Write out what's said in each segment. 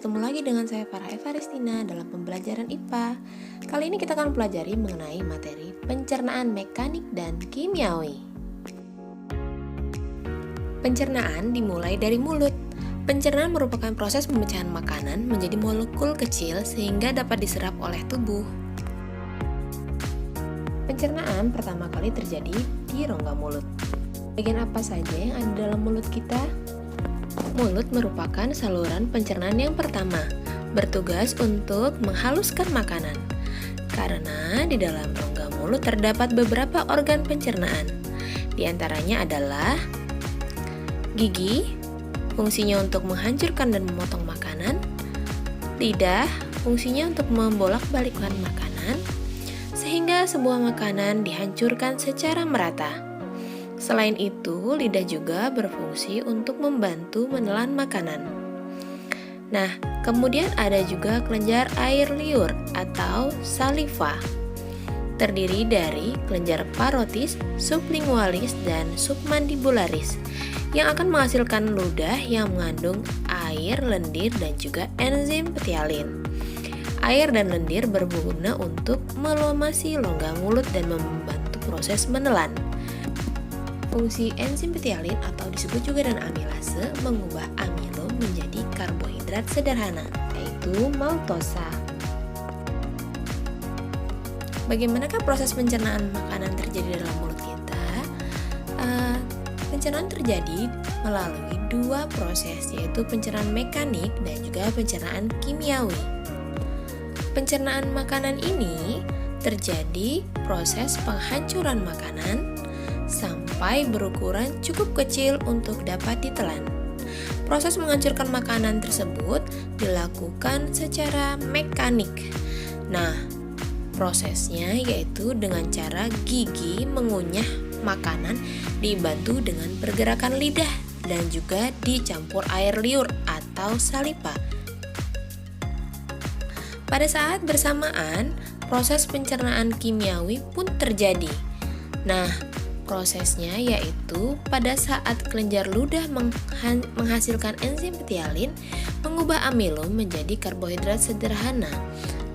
bertemu lagi dengan saya Farah Evaristina dalam pembelajaran IPA. Kali ini kita akan pelajari mengenai materi pencernaan mekanik dan kimiawi. Pencernaan dimulai dari mulut. Pencernaan merupakan proses pemecahan makanan menjadi molekul kecil sehingga dapat diserap oleh tubuh. Pencernaan pertama kali terjadi di rongga mulut. Bagian apa saja yang ada dalam mulut kita? Mulut merupakan saluran pencernaan yang pertama, bertugas untuk menghaluskan makanan. Karena di dalam rongga mulut terdapat beberapa organ pencernaan. Di antaranya adalah gigi, fungsinya untuk menghancurkan dan memotong makanan. Lidah, fungsinya untuk membolak-balikkan makanan, sehingga sebuah makanan dihancurkan secara merata. Selain itu, lidah juga berfungsi untuk membantu menelan makanan. Nah, kemudian ada juga kelenjar air liur atau saliva. Terdiri dari kelenjar parotis, sublingualis, dan submandibularis yang akan menghasilkan ludah yang mengandung air, lendir, dan juga enzim petialin. Air dan lendir berguna untuk melumasi rongga mulut dan membantu proses menelan. Fungsi enzim petialin atau disebut juga dengan amilase mengubah amilum menjadi karbohidrat sederhana, yaitu maltosa. Bagaimanakah proses pencernaan makanan terjadi dalam mulut kita? Pencernaan terjadi melalui dua proses, yaitu pencernaan mekanik dan juga pencernaan kimiawi. Pencernaan makanan ini terjadi proses penghancuran makanan sampai berukuran cukup kecil untuk dapat ditelan. Proses menghancurkan makanan tersebut dilakukan secara mekanik. Nah, prosesnya yaitu dengan cara gigi mengunyah makanan dibantu dengan pergerakan lidah dan juga dicampur air liur atau saliva. Pada saat bersamaan, proses pencernaan kimiawi pun terjadi. Nah, prosesnya yaitu pada saat kelenjar ludah menghasilkan enzim petialin mengubah amilum menjadi karbohidrat sederhana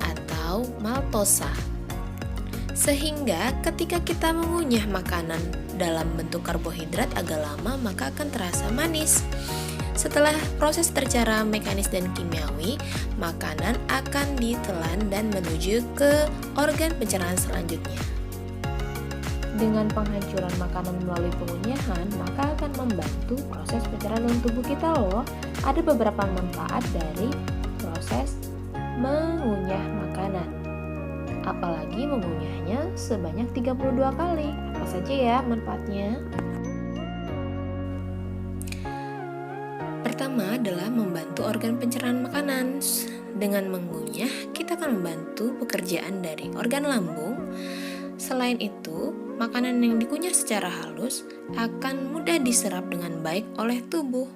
atau maltosa. Sehingga ketika kita mengunyah makanan dalam bentuk karbohidrat agak lama maka akan terasa manis. Setelah proses secara mekanis dan kimiawi, makanan akan ditelan dan menuju ke organ pencernaan selanjutnya. Dengan penghancuran makanan melalui pengunyahan, maka akan membantu proses pencernaan dalam tubuh kita loh. Ada beberapa manfaat dari proses mengunyah makanan. Apalagi mengunyahnya sebanyak 32 kali. Apa saja ya manfaatnya? Pertama adalah membantu organ pencernaan makanan. Dengan mengunyah, kita akan membantu pekerjaan dari organ lambung. Selain itu, makanan yang dikunyah secara halus akan mudah diserap dengan baik oleh tubuh.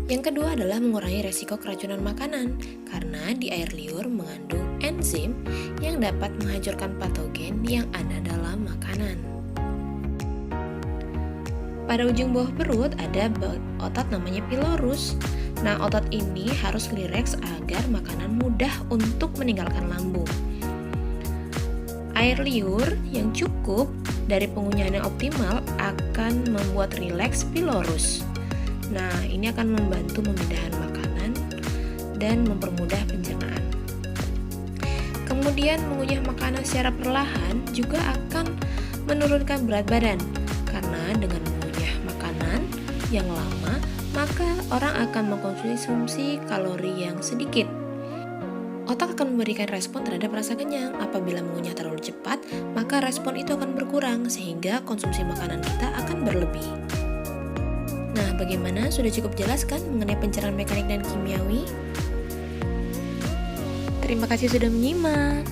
Yang kedua adalah mengurangi resiko keracunan makanan, karena di air liur mengandung enzim yang dapat menghancurkan patogen yang ada dalam makanan. Pada ujung bawah perut ada otot namanya pylorus. Nah, otot ini harus rileks agar makanan mudah untuk meninggalkan lambung. Air liur yang cukup dari pengunyahan yang optimal akan membuat rileks pylorus. Nah, ini akan membantu memindahkan makanan dan mempermudah pencernaan. Kemudian mengunyah makanan secara perlahan juga akan menurunkan berat badan. Karena dengan mengunyah makanan yang lama, maka orang akan mengkonsumsi kalori yang sedikit. Otak akan memberikan respon terhadap rasa kenyang. Apabila mengunyah terlalu cepat, maka respon itu akan berkurang sehingga konsumsi makanan kita akan berlebih. Nah, bagaimana? Sudah cukup jelas kan mengenai pencernaan mekanik dan kimiawi? Terima kasih sudah menyimak.